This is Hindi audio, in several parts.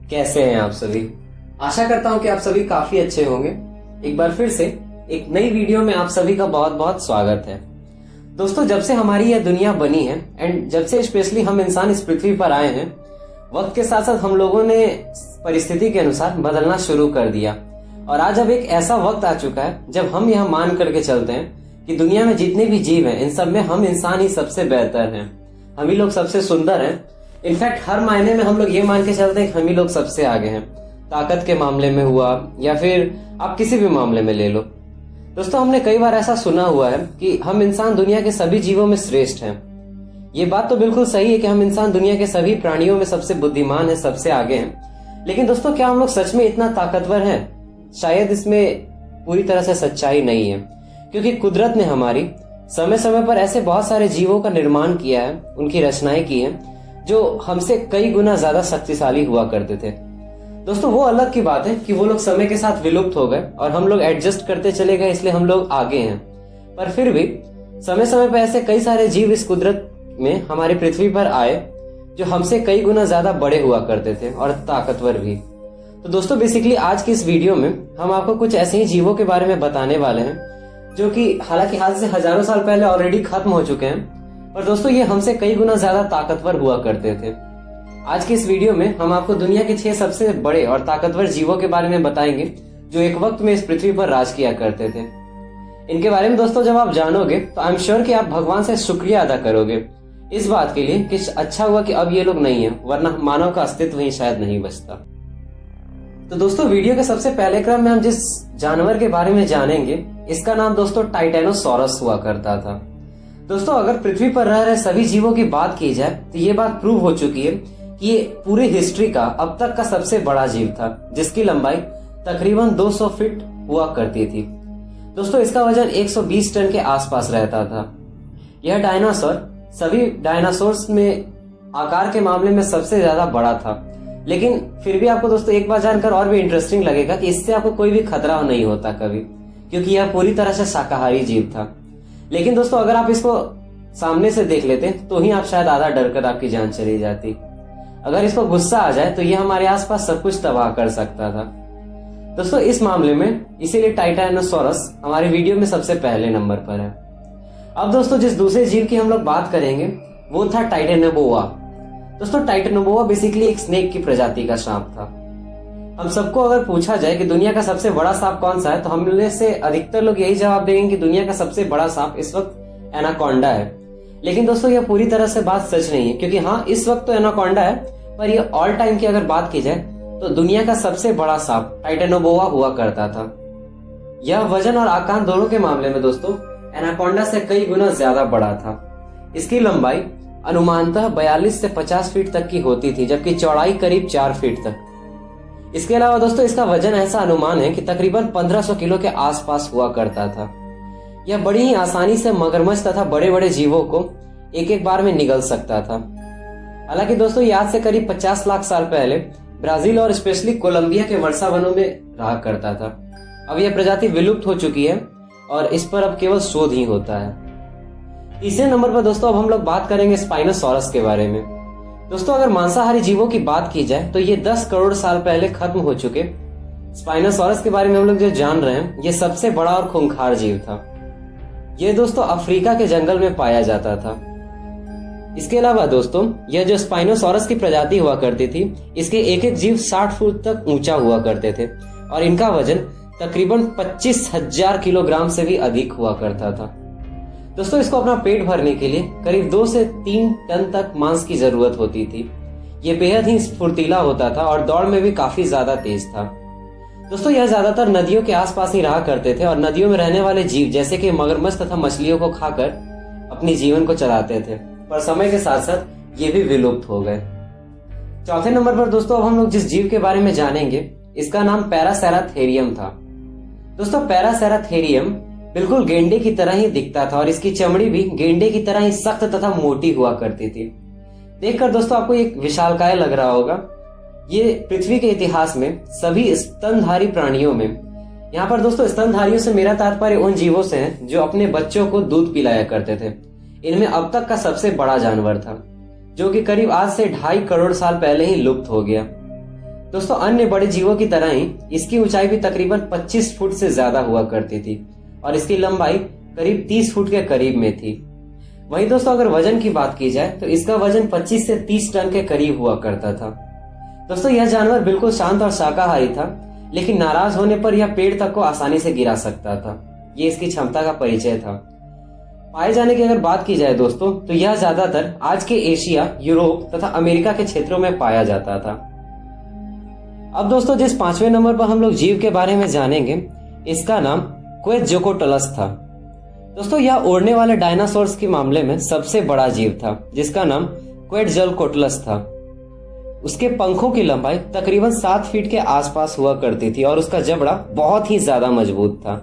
कैसे हैं आप सभी। आशा करता हूं कि आप सभी काफी अच्छे होंगे। एक बार फिर से एक नई वीडियो में आप सभी का बहुत बहुत स्वागत है। दोस्तों, जब से हमारी यह दुनिया बनी है एंड जब से स्पेशली हम इंसान इस पृथ्वी पर आए हैं, वक्त के साथ साथ हम लोगों ने परिस्थिति के अनुसार बदलना शुरू कर दिया और आज अब एक ऐसा वक्त आ चुका है जब हम यह मान करके चलते हैं कि दुनिया में जितने भी जीव हैं इन सब में हम इंसान ही सबसे बेहतर हैं, हम ही लोग सबसे सुंदर हैं। इनफैक्ट हर मायने में हम लोग ये मान के चलते हैं कि हम ही लोग सबसे आगे हैं। ताकत के मामले में हुआ या फिर आप किसी भी मामले में ले लो। दोस्तों, हमने कई बार ऐसा सुना हुआ है कि हम इंसान दुनिया के सभी जीवों में श्रेष्ठ हैं। ये बात तो बिल्कुल सही है कि हम इंसान दुनिया के सभी प्राणियों में सबसे बुद्धिमान है, सबसे आगे हैं। लेकिन दोस्तों, क्या हम लोग सच में इतना ताकतवर हैं? शायद इसमें पूरी तरह से सच्चाई नहीं है, क्योंकि कुदरत ने हमारी समय समय पर ऐसे बहुत सारे जीवों का निर्माण किया है, उनकी रचनाएं की हैं जो हमसे कई गुना ज्यादा शक्तिशाली हुआ करते थे। दोस्तों, वो अलग की बात है कि वो लोग समय के साथ विलुप्त हो गए और हम लोग एडजस्ट करते चले गए, इसलिए हम लोग आगे हैं। पर फिर भी समय समय पर ऐसे कई सारे जीव इस कुदरत में हमारी पृथ्वी पर आए जो हमसे कई गुना ज्यादा बड़े हुआ करते थे और ताकतवर भी। तो दोस्तों, बेसिकली आज की इस वीडियो में हम आपको कुछ ऐसे ही जीवों के बारे में बताने वाले हैं जो कि हालांकि आज से हजारों साल पहले ऑलरेडी खत्म हो चुके हैं, पर दोस्तों ये हमसे कई गुना ज्यादा ताकतवर हुआ करते थे। आज की इस वीडियो में हम आपको दुनिया के 6 सबसे बड़े और ताकतवर जीवों के बारे में बताएंगे जो एक वक्त में इस पृथ्वी पर राज किया करते थे। इनके बारे में दोस्तों जब आप जानोगे तो आई एम श्योर कि आप भगवान से शुक्रिया अदा करोगे इस बात के लिए कि अच्छा हुआ कि अब ये लोग नहीं है, वरना मानव का अस्तित्व ही शायद नहीं बचता। तो दोस्तों, वीडियो के सबसे पहले क्रम में हम जिस जानवर के बारे में जानेंगे इसका नाम दोस्तों टाइटेनोसॉरस हुआ करता था। दोस्तों, अगर पृथ्वी पर रह रहे सभी जीवों की बात की जाए तो ये बात प्रूव हो चुकी है कि ये पूरी हिस्ट्री का अब तक का सबसे बड़ा जीव था, जिसकी लंबाई तकरीबन 200 फीट हुआ करती थी। दोस्तों, इसका वजन 120 टन के आसपास रहता था। यह डायनासोर सभी डायनासोर्स में आकार के मामले में सबसे ज्यादा बड़ा था, लेकिन फिर भी आपको दोस्तों एक बात जानकर और भी इंटरेस्टिंग लगेगा कि इससे आपको कोई भी खतरा नहीं होता कभी, क्योंकि यह पूरी तरह से शाकाहारी जीव था। लेकिन दोस्तों, अगर आप इसको सामने से देख लेते तो ही आप शायद आधा डर कर आपकी जान चली जाती। अगर इसको गुस्सा आ जाए तो यह हमारे आसपास सब कुछ तबाह कर सकता था। दोस्तों, इस मामले में इसीलिए टाइटेनोसॉरस हमारे वीडियो में सबसे पहले नंबर पर है। अब दोस्तों, जिस दूसरे जीव की हम लोग बात करेंगे वो था टाइटेनोबोआ। दोस्तों, टाइटेनोबोआ बेसिकली एक स्नेक की प्रजाति का सांप था। हम सबको अगर पूछा जाए कि दुनिया का सबसे बड़ा सांप कौन सा है तो हम में से अधिकतर लोग यही जवाब देंगे कि दुनिया का सबसे बड़ा सांप इस वक्त एनाकोंडा है। लेकिन दोस्तों, यह पूरी तरह से बात सच नहीं है, क्योंकि हाँ, इस वक्त तो एनाकोंडा है, पर यह ऑल टाइम की अगर बात की जाए तो दुनिया का सबसे बड़ा सांप टाइटेनोबोआ हुआ करता था। यह वजन और आकार दोनों के मामले में दोस्तों एनाकोंडा से कई गुना ज्यादा बड़ा था। इसकी लंबाई अनुमानतः 42 से 50 फीट तक की होती थी, जबकि चौड़ाई करीब 4 फीट तक। इसके अलावा दोस्तों इसका वजन ऐसा अनुमान है कि तकरीबन 1500 किलो के आसपास हुआ करता था। यह बड़ी ही आसानी से मगरमच्छ तथा बड़े बड़े जीवों को एक एक बार में निगल सकता था। हालांकि दोस्तों, ये आज से करीब 50 लाख साल पहले ब्राजील और स्पेशली कोलंबिया के वर्षा वनों में रहा करता था। अब यह प्रजाति विलुप्त हो चुकी है और इस पर अब केवल शोध ही होता है। तीसरे नंबर पर दोस्तों अब हम लोग बात करेंगे स्पाइनोसॉरस के बारे में। दोस्तों, अगर मांसाहारी जीवों की बात की जाए तो ये 10 करोड़ साल पहले खत्म हो चुके स्पाइनोसॉरस के बारे में हम लोग जो जान रहे हैं, ये सबसे बड़ा और खूंखार जीव था। ये दोस्तों अफ्रीका के जंगल में पाया जाता था। इसके अलावा दोस्तों, यह जो स्पाइनोसॉरस की प्रजाति हुआ करती थी, इसके एक एक जीव 60 फुट तक ऊंचा हुआ करते थे और इनका वजन तकरीबन 25,000 किलोग्राम से भी अधिक हुआ करता था। दोस्तों, इसको अपना पेट भरने के लिए करीब 2 से 3 टन तक मांस की जरूरत होती थी। ये बेहद ही फुर्तीला होता था और दौड़ में भी काफी ज्यादा तेज था। दोस्तों, यह ज्यादातर नदियों के आसपास ही रहा करते थे और नदियों में रहने वाले जीव जैसे कि मगरमच्छ तथा मछलियों को खाकर अपनी जीवन को चलाते थे, पर समय के साथ साथ ये भी विलुप्त हो गए। चौथे नंबर पर दोस्तों अब हम लोग जिस जीव के बारे में जानेंगे इसका नाम पैरासेराथेरियम था। दोस्तों, पैरासेराथेरियम बिल्कुल गेंडे की तरह ही दिखता था और इसकी चमड़ी भी गेंडे की तरह ही सख्त तथा मोटी हुआ करती थी। देखकर दोस्तों आपको एक विशालकाय लग रहा होगा। ये पृथ्वी के इतिहास में सभी स्तनधारी प्राणियों में, यहाँ पर दोस्तों स्तनधारियों से मेरा तात्पर्य उन जीवों से है जो अपने बच्चों को दूध पिलाया करते थे, इनमें अब तक का सबसे बड़ा जानवर था, जो कि करीब आज से 2.5 करोड़ साल पहले ही लुप्त हो गया। दोस्तों अन्य बड़े जीवों की तरह ही इसकी ऊंचाई भी तकरीबन 25 फुट से ज्यादा हुआ करती थी और इसकी लंबाई करीब 30 फुट के करीब में थी। वहीं दोस्तों अगर वजन की बात की जाए तो इसका वजन 25 से 30 टन के करीब हुआ करता था। दोस्तों यह जानवर बिल्कुल शांत और शाकाहारी था, लेकिन नाराज होने पर यह पेड़ तक को आसानी से गिरा सकता था। ये इसकी क्षमता का परिचय था। पाए जाने की अगर बात की जाए दोस्तों तो यह ज्यादातर आज के एशिया, यूरोप तथा अमेरिका के क्षेत्रों में पाया जाता था। अब दोस्तों जिस 5वें नंबर पर हम लोग जीव के बारे में जानेंगे, इसका नाम क्वेटज़ोकोटलस था। दोस्तों यह उड़ने वाले डायनासोर्स के मामले में सबसे बड़ा जीव था, जिसका नाम क्वेटज़ोकोटलस था। उसके पंखों की लंबाई तकरीबन 7 फीट के आसपास हुआ करती थी और उसका जबड़ा बहुत ही ज्यादा मजबूत था।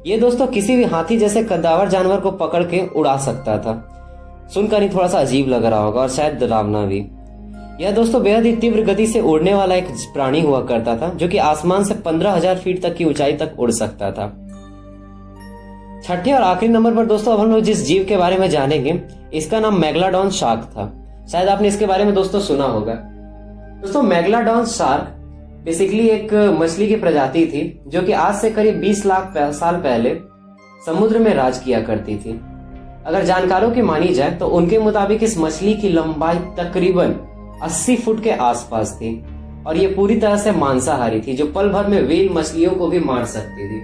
ये दोस्तों किसी भी हाथी जैसे कद्दावर जानवर को पकड़ के उड़ा सकता था। सुनकर ही थोड़ा सा अजीब लग रहा होगा और शायद डरावना भी। यह दोस्तों बेहद ही तीव्र गति से उड़ने वाला एक प्राणी हुआ करता था, जो कि आसमान से 15,000 फीट तक की ऊंचाई तक उड़ सकता था। छठे और आखिरी नंबर पर दोस्तों अब हम लोग जिस जीव के बारे में जानेंगे, इसका नाम मेगलाडॉन शार्क था। शायद आपने इसके बारे में दोस्तों सुना होगा। दोस्तों मेगलाडॉन शार्क बेसिकली एक मछली की प्रजाति थी, जो कि आज से करीब 20 लाख साल पहले समुद्र में राज किया करती थी। अगर जानकारों की मानी जाए तो उनके मुताबिक इस मछली की लंबाई तकरीबन 80 फुट के आसपास थी और ये पूरी तरह से मांसाहारी थी, जो पल भर में व्हेल मछलियों को भी मार सकती थी।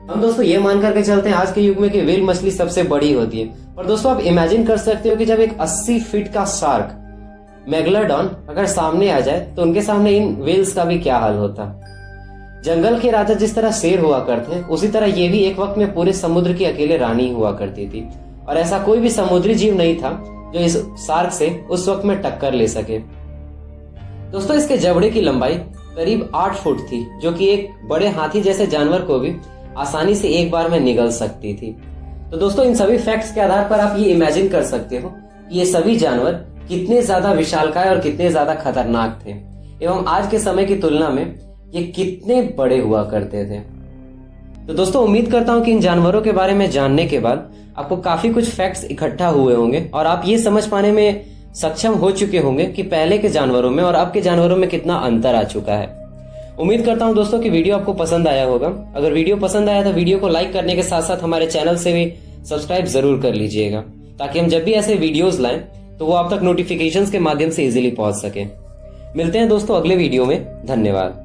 हम दोस्तों ये मान करके चलते हैं आज के युग में कि व्हेल मछली सबसे बड़ी होती है। और दोस्तों आप इमेजिन कर सकते हो कि जब एक 80 फीट का शार्क मेगलाडॉन अगर सामने आ जाए तो उनके सामने इन व्हेल्स का भी क्या हाल होता। जंगल के राजा जिस तरह शेर हुआ करते हैं, उसी तरह ये भी एक वक्त में पूरे समुद्र की अकेले रानी हुआ करती थी और ऐसा कोई भी समुद्री जीव नहीं था जो इस शार्क से उस वक्त में टक्कर ले सके। दोस्तों इसके जबड़े की लंबाई करीब 8 फुट थी, जो कि एक बड़े हाथी जैसे जानवर को भी आसानी से एक बार में निगल सकती थी। तो दोस्तों इन सभी फैक्ट्स के आधार पर आप ये इमेजिन कर सकते हो कि ये सभी जानवर कितने ज्यादा विशालकाय और कितने ज्यादा खतरनाक थे एवं आज के समय की तुलना में ये कितने बड़े हुआ करते थे। तो दोस्तों उम्मीद करता हूं कि इन जानवरों के बारे में जानने के बाद आपको काफी कुछ फैक्ट्स इकट्ठा हुए होंगे और आप ये समझ पाने में सक्षम हो चुके होंगे कि पहले के जानवरों में और अब के जानवरों में कितना अंतर आ चुका है। उम्मीद करता हूं दोस्तों कि वीडियो आपको पसंद आया होगा। अगर वीडियो पसंद आया तो वीडियो को लाइक करने के साथ साथ हमारे चैनल से भी सब्सक्राइब जरूर कर लीजिएगा, ताकि हम जब भी ऐसे वीडियोस लाएं तो वो आप तक नोटिफिकेशंस के माध्यम से इजीली पहुंच सके। मिलते हैं दोस्तों अगले वीडियो में। धन्यवाद।